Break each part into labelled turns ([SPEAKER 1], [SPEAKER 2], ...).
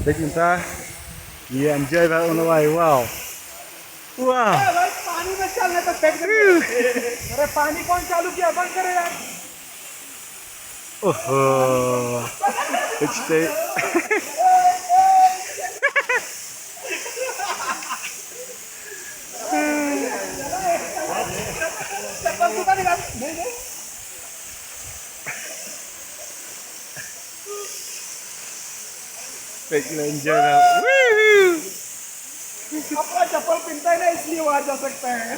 [SPEAKER 1] देखिए ता ये एंजॉय कर उन भाई वाओ वाह
[SPEAKER 2] भाई पानी में चलने तो फेंक दे। अरे पानी कौन चालू किया? बंद करे यार।
[SPEAKER 1] ओहो इट्स
[SPEAKER 2] चप्पल जूता निकाल। नहीं नहीं
[SPEAKER 1] एंजॉय
[SPEAKER 2] अपना चप्पल पहनता है ना, इसलिए वहां जा सकता है।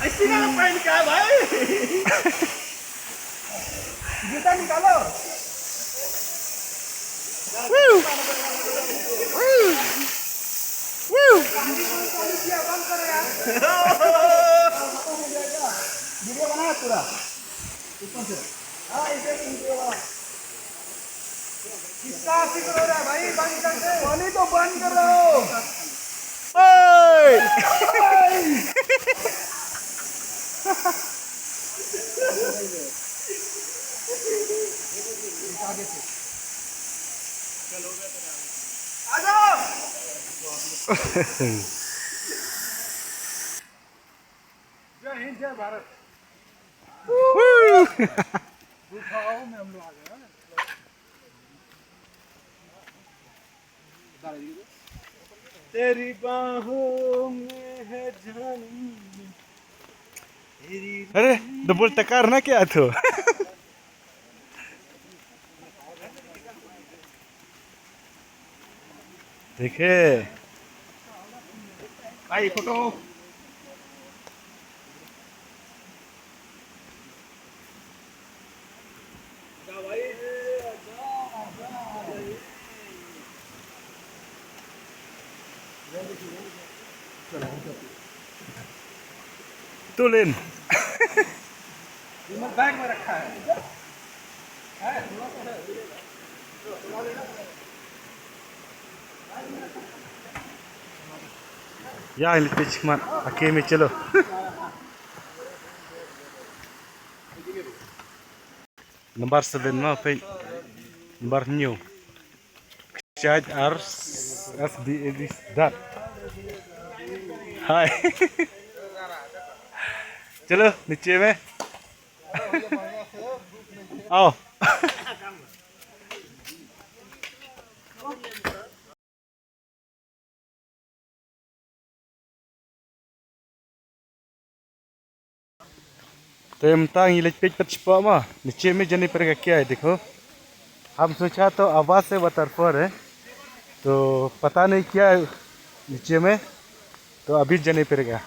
[SPEAKER 2] इसी का पहन क्या है भाई? जूता निकालो। पानी कौन चालू किया? बंद करो यार। वीडियो बना पूरा ऊपर से। हाँ इसे किसका आशिक हो रहा है भाई? बंद कर दे। पानी तो बंद करो।
[SPEAKER 1] ओए
[SPEAKER 2] आ जाओ। जय हिंद जय भारत। गुफाओं में हम लोग आ गए हैं।
[SPEAKER 1] तेरी बाहों में है जान अरे डबल टकार ना क्या तो देखे
[SPEAKER 2] भाई फोटो।
[SPEAKER 1] तुलिन
[SPEAKER 2] रिमोट बैग में रखा है।
[SPEAKER 1] या ini cuma pakai me चलो नंबर 7 ना पे number new charge RSD that हाय चलो नीचे में आओ तो तंग ये पेज पर छिपा मा नीचे में जाने पर क्या है देखो हम सोचा तो आवाज़ से वाटरफॉल है तो पता नहीं क्या है नीचे में तो अभी जाने पड़ेगा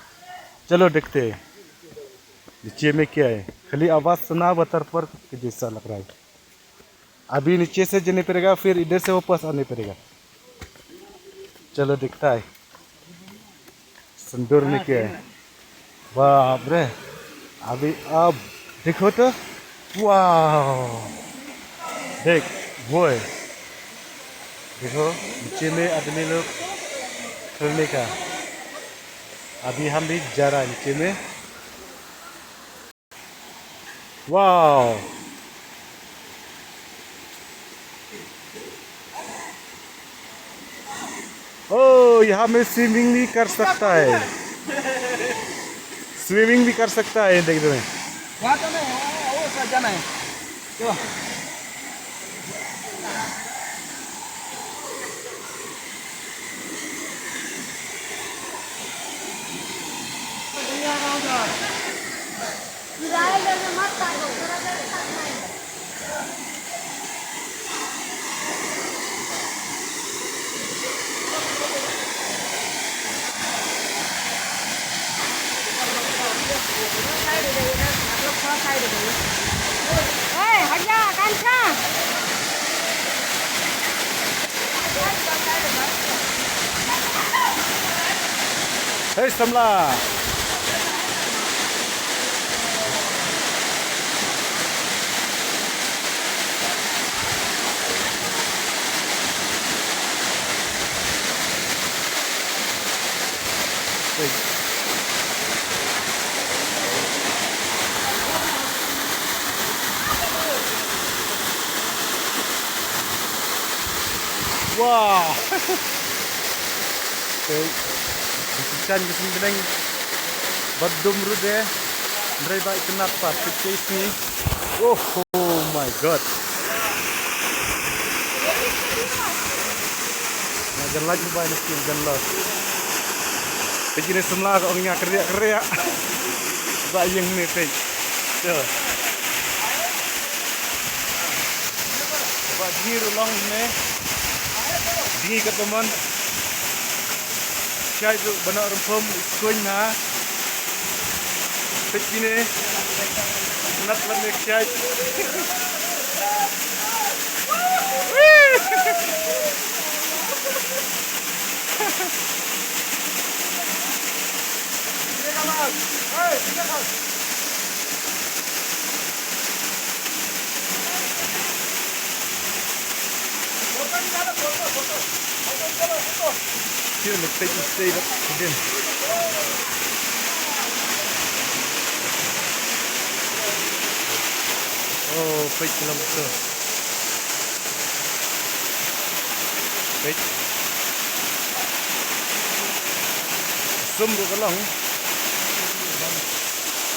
[SPEAKER 1] चलो देखते हैं नीचे में क्या है खाली आवाज़ सुना वाटरफॉल के जैसा लग रहा है अभी नीचे से जाने पड़ेगा फिर इधर से वापस आने पड़ेगा चलो दिखता है संदूर में क्या है बाप रे अभी अब देखो तो वाह देख वो है देखो नीचे में आदमी लोग खेलने का अभी हम भी जा रहा है नीचे में वाह ओ यहाँ में स्विमिंग भी कर सकता है स्विमिंग भी कर सकता है देख रहे हैं
[SPEAKER 2] वहाँ तो नहीं, वो सब जाना है। चलो।
[SPEAKER 3] हट जा कांचा
[SPEAKER 1] हे समला Wow. Okay. Ikan kesin beneng badum rude. Ndrai ba ikenat pa picase ni. Oh, oh my god. Nah, jangan lagi ba ni skin jangan. Begini semua orangnya kerja. Ba yang ni pe. Yo. Ba gir long ni. Dingi kat teman. Syai tu benar rempom kuing na. Begini. Nak lagi syai. Here, let's take this straight up again. Oh, wait lang ito. Wait. Sumbo ka lang.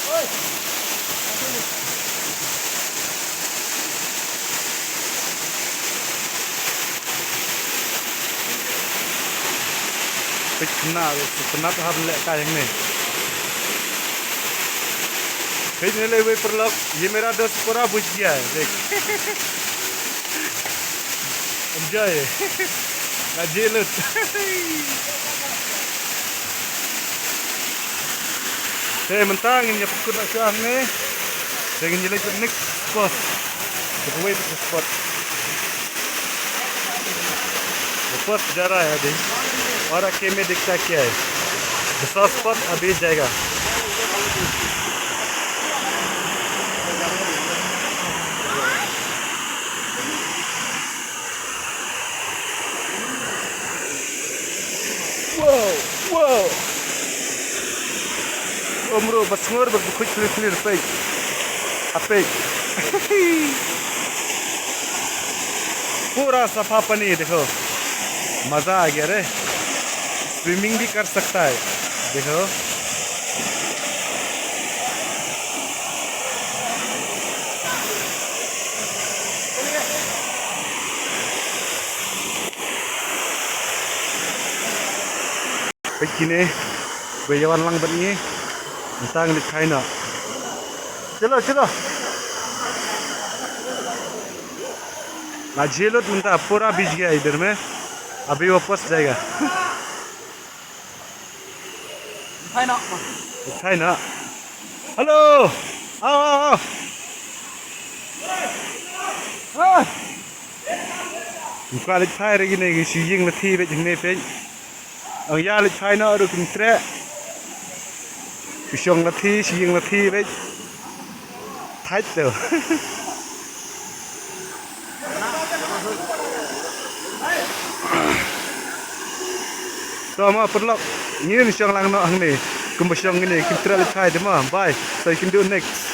[SPEAKER 1] Wait na to हम ले कायंग ने भेजने ले वे पर लोग ये मेरा दोस्त पूरा बुझ गया है देख enjoy ना जेलत hey mentang ini pukul nak siang ni dengan jalan ke next spot the way to the spot ऊपर जा रहा है देख और आगे में दिखता क्या है दूसरा स्पॉट अभी जाएगा wow umro basngur berbukuj clear page apa पूरा सफा पानी देखो मजा आ गया रे स्विमिंग भी कर सकता है देखो begini bejawan lang begini tentang di China चलो ना झेलो तुमका पूरा बीच गया इधर में अभी वापस जाएगा China हेलो आओ buka lek Chai lagi ni si ying lati bet jeng ne pe ang ya lek China ru kin tre si siong lati si ying lati bet thai tu Tama perlok ni siang lang no ang ni. Kumbasang ini kita lihat hai dema. Bye. So you can do next.